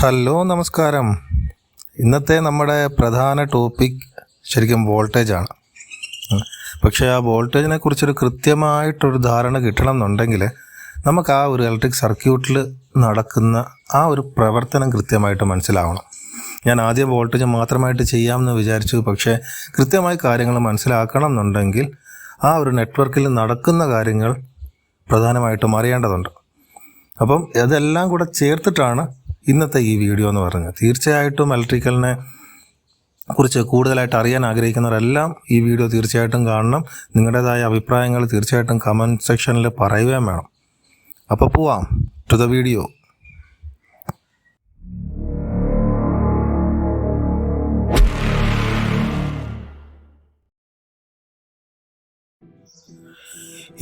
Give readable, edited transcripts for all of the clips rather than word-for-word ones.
Hello നമസ്കാരം. ഇന്നത്തെ നമ്മുടെ പ്രധാന ടോപ്പിക് ശരിക്കും വോൾട്ടേജാണ്. പക്ഷേ ആ വോൾട്ടേജിനെ കുറിച്ചൊരു കൃത്യമായിട്ടൊരു ധാരണ കിട്ടണം എന്നുണ്ടെങ്കിൽ നമുക്ക് ആ ഒരു ഇലക്ട്രിക് സർക്യൂട്ടിൽ നടക്കുന്ന ആ ഒരു പ്രവർത്തനം കൃത്യമായിട്ട് മനസ്സിലാവണം. ഞാൻ ആദ്യം വോൾട്ടേജ് മാത്രമായിട്ട് ചെയ്യാമെന്ന് വിചാരിച്ചു. പക്ഷേ കൃത്യമായി കാര്യങ്ങൾ മനസ്സിലാക്കണം എന്നുണ്ടെങ്കിൽ ആ ഒരു നെറ്റ്വർക്കിൽ നടക്കുന്ന കാര്യങ്ങൾ പ്രധാനമായിട്ടും അറിയേണ്ടതുണ്ട്. അപ്പം അതെല്ലാം കൂടെ ചേർത്തിട്ടാണ് ഇന്നത്തെ ഈ വീഡിയോ എന്ന് പറഞ്ഞത്. തീർച്ചയായിട്ടും ഇലക്ട്രിക്കലിനെ കുറിച്ച് കൂടുതലായിട്ട് അറിയാൻ ആഗ്രഹിക്കുന്നവരെല്ലാം ഈ വീഡിയോ തീർച്ചയായിട്ടും കാണണം. നിങ്ങളുടേതായ അഭിപ്രായങ്ങൾ തീർച്ചയായിട്ടും കമൻറ്റ് സെക്ഷനിൽ പറയുകയും വേണം. അപ്പോൾ പോവാം ടു ദ വീഡിയോ.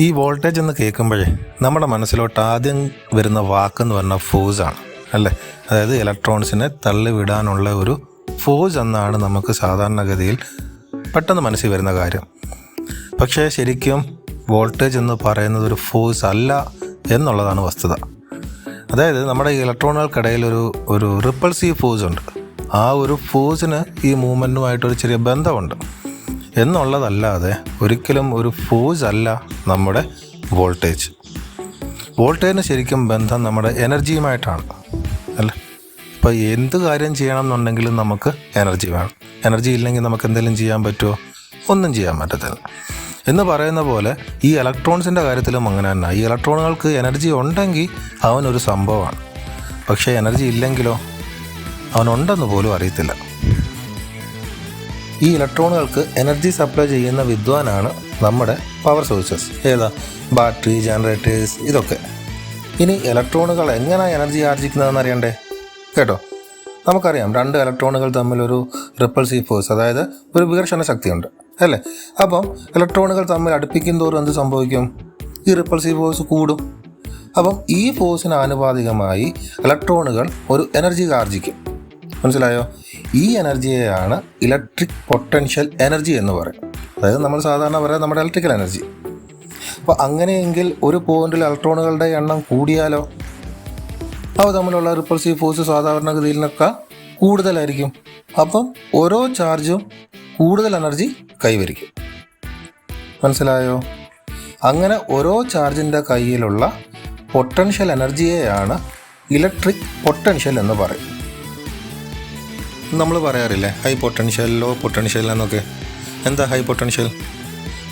ഈ വോൾട്ടേജ് എന്ന് കേൾക്കുമ്പോഴേ നമ്മുടെ മനസ്സിലോട്ട് ആദ്യം വരുന്ന വാക്കെന്ന് പറഞ്ഞാൽ ഫോഴ്സാണ്, അല്ലേ? അതായത് ഇലക്ട്രോൺസിനെ തള്ളിവിടാനുള്ള ഒരു ഫോഴ്സ് എന്നാണ് നമുക്ക് സാധാരണഗതിയിൽ പെട്ടെന്ന് മനസ്സിൽ വരുന്ന കാര്യം. പക്ഷേ ശരിക്കും വോൾട്ടേജ് എന്ന് പറയുന്നത് ഒരു ഫോഴ്സ് അല്ല എന്നുള്ളതാണ് വസ്തുത. അതായത് നമ്മുടെ ഇലക്ട്രോണുകൾക്കിടയിൽ ഒരു റിപ്പൾസീവ് ഫോഴ്സ് ഉണ്ട്. ആ ഒരു ഫോഴ്സിന് ഈ മൂവ്മെൻറ്റുമായിട്ടൊരു ചെറിയ ബന്ധമുണ്ട് എന്നുള്ളതല്ലാതെ ഒരിക്കലും ഒരു ഫോഴ്സ് അല്ല നമ്മുടെ വോൾട്ടേജ്. വോൾട്ടേജിന് ശരിക്കും ബന്ധം നമ്മുടെ എനർജിയുമായിട്ടാണ്, അല്ലേ? ഇപ്പോൾ എന്ത് കാര്യം ചെയ്യണം എന്നുണ്ടെങ്കിലും നമുക്ക് എനർജി വേണം. എനർജി ഇല്ലെങ്കിൽ നമുക്ക് എന്തെങ്കിലും ചെയ്യാൻ പറ്റുമോ? ഒന്നും ചെയ്യാൻ പറ്റത്തില്ല. എന്ന് പറയുന്ന പോലെ ഈ ഇലക്ട്രോൺസിൻ്റെ കാര്യത്തിലും അങ്ങനെ തന്നെ. ഈ ഇലക്ട്രോണുകൾക്ക് എനർജി ഉണ്ടെങ്കിൽ അവനൊരു സംഭവമാണ്. പക്ഷേ എനർജി ഇല്ലെങ്കിലോ അവനുണ്ടെന്ന് പോലും അറിയത്തില്ല. ഈ ഇലക്ട്രോണുകൾക്ക് എനർജി സപ്ലൈ ചെയ്യുന്ന വിദ്വാനാണ് നമ്മുടെ പവർ സോഴ്സസ്. ഏതാ? ബാറ്ററി, ജനറേറ്റേഴ്സ്, ഇതൊക്കെ. ഇനി ഇലക്ട്രോണുകൾ എങ്ങനെ എനർജി ആർജിക്കുന്നതെന്ന് അറിയണ്ടേ? കേട്ടോ, നമുക്കറിയാം രണ്ട് ഇലക്ട്രോണുകൾ തമ്മിലൊരു റിപ്പൾസീവ് ഫോഴ്സ്, അതായത് ഒരു വികർഷണ ശക്തിയുണ്ട്, അല്ലേ? അപ്പം ഇലക്ട്രോണുകൾ തമ്മിൽ അടുപ്പിക്കും തോറും എന്ത് സംഭവിക്കും? ഈ റിപ്പൾസീവ് ഫോഴ്സ് കൂടും. അപ്പം ഈ ഫോഴ്സിന് ആനുപാതികമായി ഇലക്ട്രോണുകൾ ഒരു എനർജി ആർജിക്കും. മനസ്സിലായോ? ഈ എനർജിയെയാണ് ഇലക്ട്രിക് പൊട്ടൻഷ്യൽ എനർജി എന്ന് പറയും. അതായത് നമ്മൾ സാധാരണ പറയാം നമ്മുടെ ഇലക്ട്രിക്കൽ എനർജി. അപ്പോൾ അങ്ങനെയെങ്കിൽ ഒരു പോയിന്റിൽ ഇലക്ട്രോണുകളുടെ എണ്ണം കൂടിയാലോ അവ തമ്മിലുള്ള റിപ്പൾസീവ് ഫോഴ്സ് സാധാരണഗതിയിലൊക്കെ കൂടുതലായിരിക്കും. അപ്പം ഓരോ ചാർജും കൂടുതൽ എനർജി കൈവരിക്കും. മനസ്സിലായോ? അങ്ങനെ ഓരോ ചാർജിൻ്റെ കയ്യിലുള്ള പൊട്ടൻഷ്യൽ എനർജിയെയാണ് ഇലക്ട്രിക് പൊട്ടൻഷ്യൽ എന്ന് പറയും. നമ്മൾ പറയാറില്ലേ ഹൈ പൊട്ടൻഷ്യൽ, ലോ പൊട്ടൻഷ്യൽ എന്നൊക്കെ. എന്താ ഹൈ പൊട്ടൻഷ്യൽ?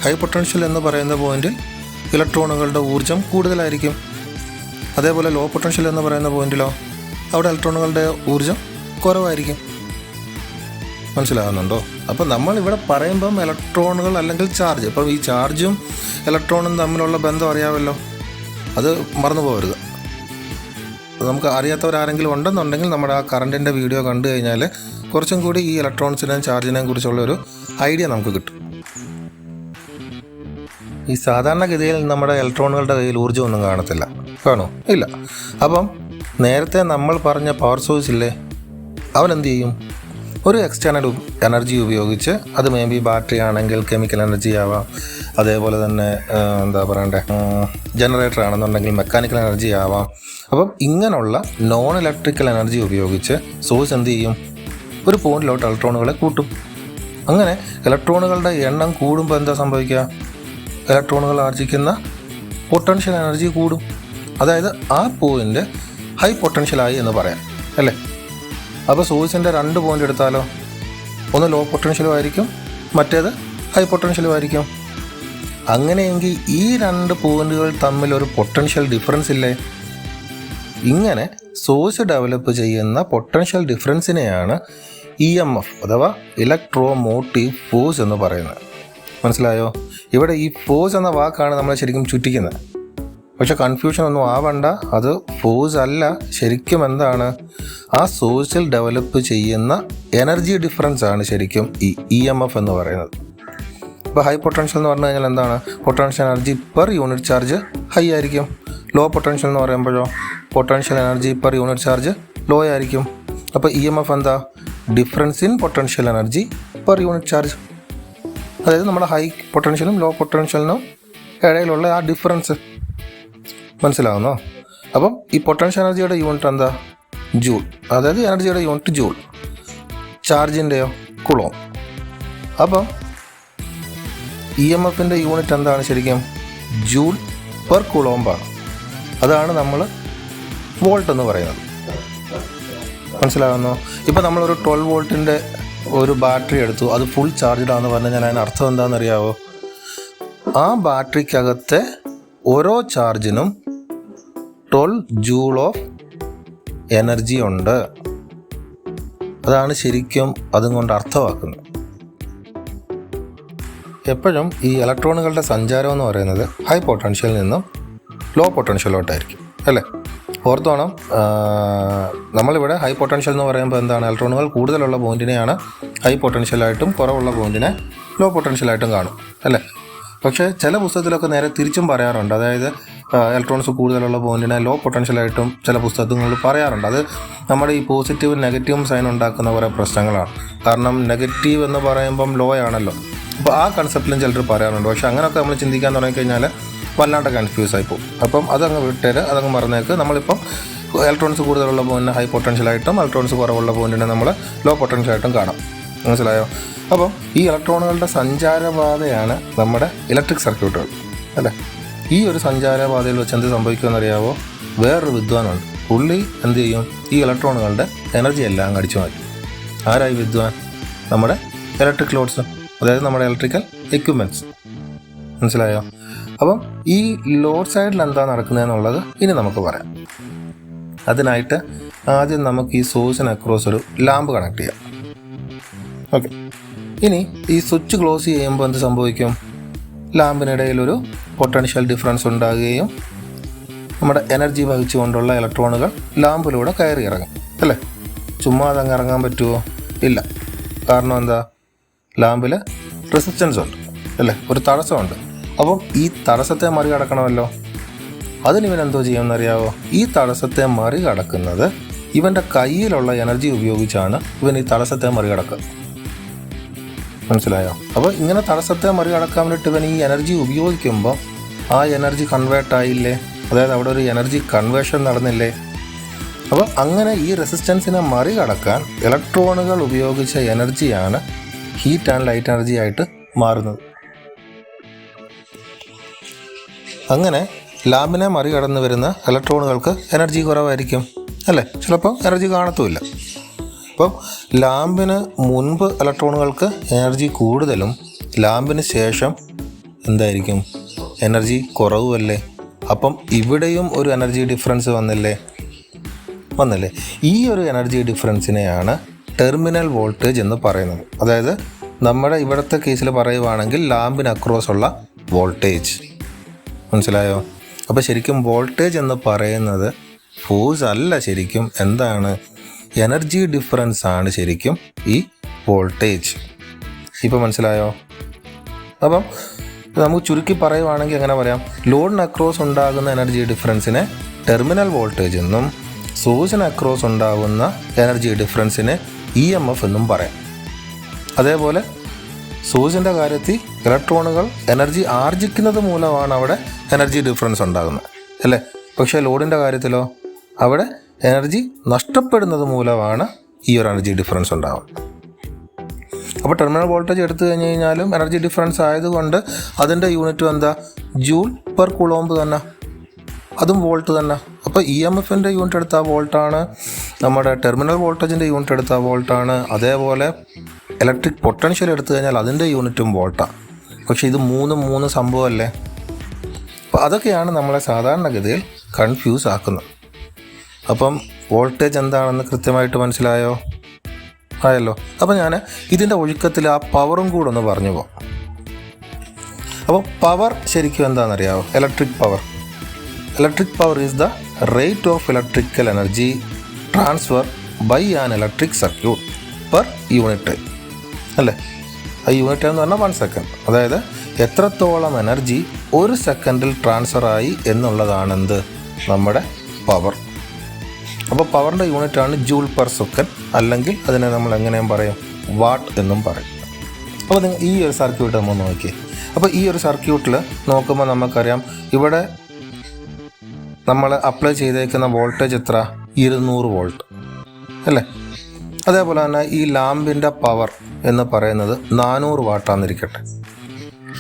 ഹൈ പൊട്ടൻഷ്യൽ എന്ന് പറയുന്ന പോയിന്റിൽ ഇലക്ട്രോണുകളുടെ ഊർജ്ജം കൂടുതലായിരിക്കും. അതേപോലെ ലോ പൊട്ടൻഷ്യൽ എന്ന് പറയുന്ന പോയിന്റിലോ അവിടെ ഇലക്ട്രോണുകളുടെ ഊർജ്ജം കുറവായിരിക്കും. മനസ്സിലാകുന്നുണ്ടോ? അപ്പോൾ നമ്മളിവിടെ പറയുമ്പം ഇലക്ട്രോണുകൾ അല്ലെങ്കിൽ ചാർജ്, അപ്പം ഈ ചാർജും ഇലക്ട്രോണും തമ്മിലുള്ള ബന്ധം അറിയാമല്ലോ, അത് മറന്നു പോകരുത്. നമുക്ക് അറിയാത്തവരാരെങ്കിലും ഉണ്ടെന്നുണ്ടെങ്കിൽ നമ്മുടെ ആ കറണ്ടിൻ്റെ വീഡിയോ കണ്ടു കഴിഞ്ഞാൽ കുറച്ചും കൂടി ഈ ഇലക്ട്രോൺസിനെയും ചാർജിനെയും കുറിച്ചുള്ളൊരു ഐഡിയ നമുക്ക് കിട്ടും. ഈ സാധാരണഗതിയിൽ നമ്മുടെ ഇലക്ട്രോണുകളുടെ കയ്യിൽ ഊർജ്ജമൊന്നും കാണത്തില്ല. കാണോ? ഇല്ല. അപ്പം നേരത്തെ നമ്മൾ പറഞ്ഞ പവർ സോഴ്സ് ഇല്ലേ, അവൻ എന്ത് ചെയ്യും? ഒരു എക്സ്റ്റേണൽ എനർജി ഉപയോഗിച്ച്, അത് മേ ബി ബാറ്ററി ആണെങ്കിൽ കെമിക്കൽ എനർജി ആവാം, അതേപോലെ തന്നെ എന്താ പറയണ്ടേ, ജനറേറ്റർ ആണെന്നുണ്ടെങ്കിൽ മെക്കാനിക്കൽ എനർജി ആവാം. അപ്പം ഇങ്ങനെയുള്ള നോൺ ഇലക്ട്രിക്കൽ എനർജി ഉപയോഗിച്ച് സോഴ്സ് എന്ത് ചെയ്യും? ഒരു പോയിന്റിലോട്ട് ഇലക്ട്രോണുകളെ കൂട്ടും. അങ്ങനെ ഇലക്ട്രോണുകളുടെ എണ്ണം കൂടുമ്പോൾ എന്താ സംഭവിക്കുക? ഇലക്ട്രോണുകൾ ആർജിക്കുന്ന പൊട്ടൻഷ്യൽ എനർജി കൂടും. അതായത് ആ പോയിന്റ് ഹൈ പൊട്ടൻഷ്യലായി എന്ന് പറയാം, അല്ലേ? അപ്പോൾ സോഴ്സിൻ്റെ രണ്ട് പോയിന്റ് എടുത്താലോ, ഒന്ന് ലോ പൊട്ടൻഷ്യലും ആയിരിക്കും, മറ്റേത് ഹൈ പൊട്ടൻഷ്യലും ആയിരിക്കും. അങ്ങനെയെങ്കിൽ ഈ രണ്ട് പോയിന്റുകൾ തമ്മിൽ ഒരു പൊട്ടൻഷ്യൽ ഡിഫറൻസ് ഇല്ലേ? ഇങ്ങനെ സോഴ്സ് ഡെവലപ്പ് ചെയ്യുന്ന പൊട്ടൻഷ്യൽ ഡിഫറൻസിനെയാണ് EMF അഥവാ ഇലക്ട്രോ മോട്ടീവ് ഫോഴ്സ് എന്ന് പറയുന്നത്. മനസ്സിലായോ? ഇവിടെ ഈ ഫോഴ്സ് എന്ന വാക്കാണ് നമ്മൾ ശരിക്കും ചുറ്റിക്കുന്നത്. പക്ഷെ കൺഫ്യൂഷൻ ഒന്നും ആവണ്ട, അത് ഫോഴ്സ് അല്ല. ശരിക്കും എന്താണ്? ആ സോഴ്സിൽ ഡെവലപ്പ് ചെയ്യുന്ന എനർജി ഡിഫറൻസ് ആണ് ശരിക്കും ഈ EMF എന്ന് പറയുന്നത്. ഇപ്പോൾ ഹൈ പൊട്ടൻഷ്യൽ എന്ന് പറഞ്ഞു കഴിഞ്ഞാൽ എന്താണ്? Potential energy per unit charge high ആയിരിക്കും. ലോ പൊട്ടൻഷ്യൽ എന്ന് പറയുമ്പോഴോ potential energy per unit charge low ആയിരിക്കും. അപ്പോൾ EMF എന്താ? Difference in potential energy per unit charge. അതായത് നമ്മുടെ ഹൈ പൊട്ടൻഷ്യലും ലോ പൊട്ടൻഷ്യലിനും ഇടയിലുള്ള ആ ഡിഫറൻസ്. മനസ്സിലാവുന്നോ? അപ്പം ഈ പൊട്ടൻഷ്യൽ എനർജിയുടെ യൂണിറ്റ് എന്താ? ജൂൾ, അതായത് എനർജിയുടെ യൂണിറ്റ് ജൂൾ. ചാർജിൻ്റെയോ കുളോം. അപ്പം ഇ എം എഫിൻ്റെ യൂണിറ്റ് എന്താണ് ശരിക്കും? ജൂൾ പെർ കുളോംബാണ്. അതാണ് നമ്മൾ വോൾട്ട് എന്ന് പറയുന്നത്. മനസ്സിലാകുന്നോ? ഇപ്പം നമ്മളൊരു 12 വോൾട്ടിൻ്റെ ഒരു ബാറ്ററി എടുത്തു, അത് ഫുൾ ചാർജ്ഡാന്ന് പറഞ്ഞു കഴിഞ്ഞാൽ അതിന് അർത്ഥം എന്താണെന്നറിയാവോ? ആ ബാറ്ററിക്കകത്തെ ഓരോ ചാർജിനും 12 ജൂൾ ഓഫ് എനർജി ഉണ്ട്. അതാണ് ശരിക്കും അതും കൊണ്ട് അർത്ഥമാക്കുന്നത്. എപ്പോഴും ഈ ഇലക്ട്രോണുകളുടെ സഞ്ചാരം എന്ന് പറയുന്നത് ഹൈ പൊട്ടൻഷ്യലിൽ നിന്നും ലോ പൊട്ടൻഷ്യലോട്ടായിരിക്കും, അല്ലേ? ഓർത്തോണം, നമ്മളിവിടെ ഹൈ പൊട്ടൻഷ്യൽ എന്ന് പറയുമ്പോൾ എന്താണ്? ഇലക്ട്രോണുകൾ കൂടുതലുള്ള പോയിന്റിനെയാണ് ഹൈ പൊട്ടൻഷ്യലായിട്ടും കുറവുള്ള പോയിന്റിനെ ലോ പൊട്ടൻഷ്യലായിട്ടും കാണും, അല്ലേ? പക്ഷേ ചില പുസ്തകത്തിലൊക്കെ നേരെ തിരിച്ചും പറയാറുണ്ട്. അതായത് ഇലക്ട്രോൺസ് കൂടുതലുള്ള പോയിന്റിനെ ലോ പൊട്ടൻഷ്യലായിട്ടും ചില പുസ്തകങ്ങളിൽ പറയാറുണ്ട്. അത് നമ്മുടെ ഈ പോസിറ്റീവും നെഗറ്റീവും സൈൻ ഉണ്ടാക്കുന്ന കുറേ പ്രശ്നങ്ങളാണ്. കാരണം നെഗറ്റീവ് എന്ന് പറയുമ്പം ലോ ആണല്ലോ. അപ്പോൾ ആ കൺസെപ്റ്റിലും ചിലർ പറയാറുണ്ട്. പക്ഷേ അങ്ങനെയൊക്കെ നമ്മൾ ചിന്തിക്കാൻ തുടങ്ങിക്കഴിഞ്ഞാൽ വല്ലാണ്ട് കൺഫ്യൂസ് ആയി പോകും. അപ്പം അതങ്ങ് വിട്ടേര്, അതങ്ങ് മറന്നേക്ക്. നമ്മളിപ്പം ഇലക്ട്രോൺസ് കൂടുതലുള്ള പോയിന്റിനെ ഹൈ പൊട്ടൻഷ്യലായിട്ടും ഇലക്ട്രോൺസ് കുറവുള്ള പോയിന്റിനെ നമ്മൾ ലോ പൊട്ടൻഷ്യലായിട്ടും കാണാം. മനസ്സിലായോ? അപ്പം ഈ ഇലക്ട്രോണുകളുടെ സഞ്ചാരപാതയാണ് നമ്മുടെ ഇലക്ട്രിക് സർക്യൂട്ടുകൾ, അല്ലേ? ഈ ഒരു സഞ്ചാരപാതയിൽ വെച്ച് എന്ത് സംഭവിക്കുമെന്നറിയാവോ? വേറൊരു വിദ്വാനുണ്ട്. പുള്ളി എന്ത് ചെയ്യും? ഈ ഇലക്ട്രോണുകളുടെ എനർജി എല്ലാം അടിച്ചു മാറ്റും. ആരായി വിദ്വാൻ? നമ്മുടെ ഇലക്ട്രിക് ലോഡ്സ്, അതായത് നമ്മുടെ ഇലക്ട്രിക്കൽ എക്യുപ്മെൻറ്റ്സ്. മനസ്സിലായോ? അപ്പം ഈ ലോഡ് സൈഡിൽ എന്താ നടക്കുന്നതെന്നുള്ളത് ഇനി നമുക്ക് പറയാം. അതിനായിട്ട് ആദ്യം നമുക്ക് ഈ സോഴ്സിന് അക്രോസ് ഒരു ലാമ്പ് കണക്ട് ചെയ്യാം. ഓക്കെ. ഇനി ഈ സ്വിച്ച് ക്ലോസ് ചെയ്യുമ്പോൾ എന്ത് സംഭവിക്കും? ലാമ്പിനിടയിലൊരു പൊട്ടൻഷ്യൽ ഡിഫറൻസ് ഉണ്ടാകുകയും നമ്മുടെ എനർജി വഹിച്ചുകൊണ്ടുള്ള ഇലക്ട്രോണുകൾ ലാമ്പിലൂടെ കയറി ഇറങ്ങും, അല്ലേ? ചുമ്മാ അതങ്ങ് ഇറങ്ങാൻ പറ്റുമോ? ഇല്ല. കാരണം എന്താ? ലാമ്പിൽ റെസിസ്റ്റൻസ് ഉണ്ട്, അല്ലേ? ഒരു തടസ്സമുണ്ട്. അപ്പം ഈ തടസ്സത്തെ മറികടക്കണമല്ലോ. അതിന് ഇവൻ എന്തോ ചെയ്യുമെന്നറിയാവോ? ഈ തടസ്സത്തെ മറികടക്കുന്നത് ഇവൻ്റെ കയ്യിലുള്ള എനർജി ഉപയോഗിച്ചാണ് ഇവൻ ഈ തടസ്സത്തെ മറികടക്കുക. മനസ്സിലായോ? അപ്പോൾ ഇങ്ങനെ തടസ്സത്തെ മറികടക്കാൻ വേണ്ടിയിട്ട് ഇവൻ ഈ എനർജി ഉപയോഗിക്കുമ്പോൾ ആ എനർജി കൺവേർട്ട് ആയില്ലേ? അതായത് അവിടെ ഒരു എനർജി കൺവേർഷൻ നടന്നില്ലേ? അപ്പോൾ അങ്ങനെ ഈ റെസിസ്റ്റൻസിനെ മറികടക്കാൻ ഇലക്ട്രോണുകൾ ഉപയോഗിച്ച എനർജിയാണ് ഹീറ്റ് ആൻഡ് ലൈറ്റ് എനർജി ആയിട്ട് മാറുന്നത്. അങ്ങനെ ലാമ്പിനെ മറികടന്ന് വരുന്ന ഇലക്ട്രോണുകൾക്ക് എനർജി കുറവായിരിക്കും, അല്ലേ? ചിലപ്പോൾ എനർജി കാണത്തുമില്ല. അപ്പം ലാമ്പിന് മുൻപ് ഇലക്ട്രോണുകൾക്ക് എനർജി കൂടുതലും ലാമ്പിന് ശേഷം എന്തായിരിക്കും? എനർജി കുറവുമല്ലേ? അപ്പം ഇവിടെയും ഒരു എനർജി ഡിഫറൻസ് വന്നില്ലേ? ഈ ഒരു എനർജി ഡിഫറൻസിനെയാണ് ടെർമിനൽ വോൾട്ടേജ് എന്ന് പറയുന്നത്. അതായത് നമ്മുടെ ഇവിടുത്തെ കേസിൽ പറയുവാണെങ്കിൽ ലാമ്പിന് അക്രോസ് ഉള്ള വോൾട്ടേജ്. മനസ്സിലായോ? അപ്പോൾ ശരിക്കും വോൾട്ടേജ് എന്ന് പറയുന്നത് ഫോഴ്സ് അല്ല, ശരിക്കും എന്താണ്? എനർജി ഡിഫറൻസ് ആണ് ശരിക്കും ഈ വോൾട്ടേജ്. ഇപ്പോൾ മനസ്സിലായോ? അപ്പം നമുക്ക് ചുരുക്കി പറയുവാണെങ്കിൽ എങ്ങനെ പറയാം? ലോഡിന് അക്രോസ് ഉണ്ടാകുന്ന എനർജി ഡിഫറൻസിനെ ടെർമിനൽ വോൾട്ടേജ് എന്നും സോഴ്സിന് അക്രോസ് ഉണ്ടാകുന്ന എനർജി ഡിഫറൻസിനെ ഇ എം എഫ് എന്നും പറയാം. അതേപോലെ സോഴ്സിൻ്റെ കാര്യത്തിൽ ഇലക്ട്രോണുകൾ എനർജി ആർജിക്കുന്നത് മൂലമാണ് അവിടെ എനർജി ഡിഫറൻസ് ഉണ്ടാകുന്നത്, അല്ലേ? പക്ഷേ ലോഡിൻ്റെ കാര്യത്തിലോ അവിടെ എനർജി നഷ്ടപ്പെടുന്നത് മൂലമാണ് ഈ ഒരു എനർജി ഡിഫറൻസ് ഉണ്ടാകും. അപ്പോൾ ടെർമിനൽ വോൾട്ടേജ് എടുത്തു കഴിഞ്ഞ് കഴിഞ്ഞാലും എനർജി ഡിഫറൻസ് ആയതുകൊണ്ട് അതിൻ്റെ യൂണിറ്റും എന്താ? ജൂൾ പെർ കുളോംബ് തന്നെ, അതും വോൾട്ട് തന്നെ. അപ്പോൾ ഇ എം എഫിൻ്റെ യൂണിറ്റ് എടുത്താൽ വോൾട്ടാണ്, നമ്മുടെ ടെർമിനൽ വോൾട്ടേജിൻ്റെ യൂണിറ്റ് എടുത്താൽ വോൾട്ടാണ്. അതേപോലെ ഇലക്ട്രിക് പൊട്ടൻഷ്യൽ എടുത്തു കഴിഞ്ഞാൽ അതിൻ്റെ യൂണിറ്റും വോൾട്ടാണ്. പക്ഷേ ഇത് മൂന്ന് സംഭവമല്ലേ? അപ്പോൾ അതൊക്കെയാണ് നമ്മളെ സാധാരണഗതിയിൽ കൺഫ്യൂസ് ആക്കുന്നത്. അപ്പം വോൾട്ടേജ് എന്താണെന്ന് കൃത്യമായിട്ട് മനസ്സിലായോ? ആയല്ലോ. അപ്പോൾ ഞാൻ ഇതിൻ്റെ ഒഴുക്കത്തിൽ ആ പവറും കൂടെ ഒന്ന് പറഞ്ഞു പോകാം. അപ്പോൾ പവർ ശരിക്കും എന്താണെന്നറിയാമോ? Electric power is the rate of electrical energy transfer by an electric circuit per unit time, അല്ലേ? ആ യൂണിറ്റ് എന്ന് പറഞ്ഞാൽ 1 സെക്കൻഡ്. അതായത് എത്രത്തോളം എനർജി ഒരു സെക്കൻഡിൽ ട്രാൻസ്ഫർ ആയി എന്നുള്ളതാണെന്ത്? നമ്മുടെ പവർ. അപ്പോൾ പവറിൻ്റെ യൂണിറ്റാണ് ജൂൾ പെർ സെക്കൻഡ്, അല്ലെങ്കിൽ അതിനെ നമ്മൾ എങ്ങനെയും പറയും? വാട്ട് എന്നും പറയും. അപ്പോൾ നിങ്ങൾ ഈ ഒരു സർക്യൂട്ട് നമ്മൾ നോക്കിയേ. അപ്പോൾ ഈ ഒരു സർക്യൂട്ടിൽ നോക്കുമ്പോൾ നമുക്കറിയാം ഇവിടെ നമ്മൾ അപ്ലൈ ചെയ്തേക്കുന്ന വോൾട്ടേജ് എത്ര? 200 വോൾട്ട് അല്ലേ? അതേപോലെ തന്നെ ഈ ലാമ്പിൻ്റെ പവർ എന്ന് പറയുന്നത് 400 വാട്ടാന്നിരിക്കട്ടെ.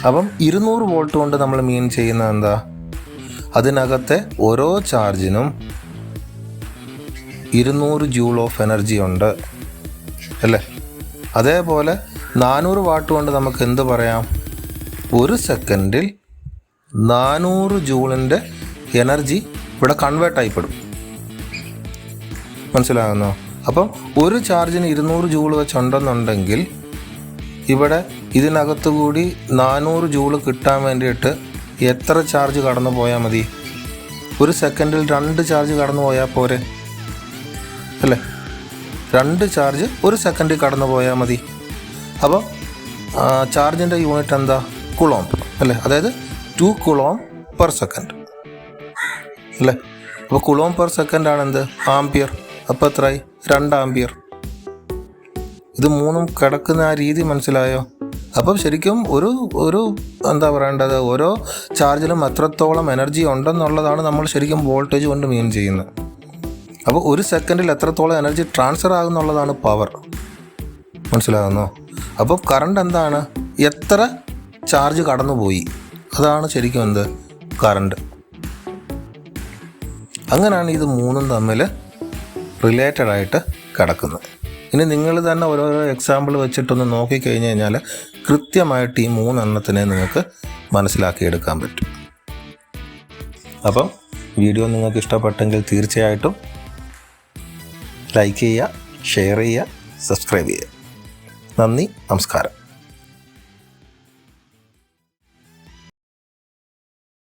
അപ്പം 200 വോൾട്ട് കൊണ്ട് നമ്മൾ മീൻ ചെയ്യുന്നത് എന്താ? അതിനകത്തെ ഓരോ ചാർജിനും 200 ജൂൾ ഓഫ് എനർജി ഉണ്ട് അല്ലേ? അതേപോലെ 400 വാട്ട് കൊണ്ട് നമുക്ക് എന്ത് പറയാം? ഒരു സെക്കൻഡിൽ 400 ജൂളിൻ്റെ എനർജി ഇവിടെ കൺവേർട്ട് ആയിപ്പെടും. മനസ്സിലാകുന്നോ? അപ്പം ഒരു ചാർജിന് 200 ജൂൾ വെച്ചുണ്ടെന്നുണ്ടെങ്കിൽ ഇവിടെ ഇതിനകത്ത് കൂടി 400 ജൂൾ കിട്ടാൻ വേണ്ടിയിട്ട് എത്ര ചാർജ് കടന്നു പോയാൽ മതി? ഒരു സെക്കൻഡിൽ 2 ചാർജ് കടന്നു പോയാൽ പോരെ അല്ലേ? 2 ചാർജ് ഒരു സെക്കൻഡിൽ കടന്നു പോയാൽ മതി. അപ്പം ചാർജിൻ്റെ യൂണിറ്റ് എന്താ? കുളോംബ് അല്ലേ? അതായത് 2 കുളോംബ് പെർ സെക്കൻഡ് അല്ലേ? അപ്പോൾ കുളോംബ് പെർ സെക്കൻഡാണ് എന്ത്? ആംപിയർ. അപ്പോൾ എത്രയായി? 2 ആംപിയർ. ഇത് മൂന്നും കിടക്കുന്ന ആ രീതി മനസ്സിലായോ? അപ്പം ശരിക്കും ഒരു എന്താ പറയേണ്ടത്, ഓരോ ചാർജിലും എത്രത്തോളം എനർജി ഉണ്ടെന്നുള്ളതാണ് നമ്മൾ ശരിക്കും വോൾട്ടേജ് കൊണ്ട് മീൻ ചെയ്യുന്നത്. അപ്പോൾ ഒരു സെക്കൻഡിൽ എത്രത്തോളം എനർജി ട്രാൻസ്ഫർ ആകുന്നുള്ളതാണ് പവർ. മനസ്സിലാകുന്നോ? അപ്പോൾ കറണ്ട് എന്താണ്? എത്ര ചാർജ് കടന്നുപോയി, അതാണ് ശരിക്കും എന്ത്? കറണ്ട്. അങ്ങനെയാണ് ഇത് മൂന്നും തമ്മിൽ റിലേറ്റഡ് ആയിട്ട് കിടക്കുന്നത്. ഇനി നിങ്ങൾ തന്നെ ഓരോരോ എക്സാമ്പിൾ വെച്ചിട്ടൊന്ന് നോക്കിക്കഴിഞ്ഞ് കഴിഞ്ഞാൽ കൃത്യമായിട്ട് ഈ 3 എണ്ണത്തിനെ നിങ്ങൾക്ക് മനസ്സിലാക്കിയെടുക്കാൻ പറ്റും. അപ്പം വീഡിയോ നിങ്ങൾക്ക് ഇഷ്ടപ്പെട്ടെങ്കിൽ തീർച്ചയായിട്ടും ലൈക്ക് ചെയ്യുക, ഷെയർ ചെയ്യുക, സബ്സ്ക്രൈബ് ചെയ്യുക. നന്ദി, നമസ്കാരം.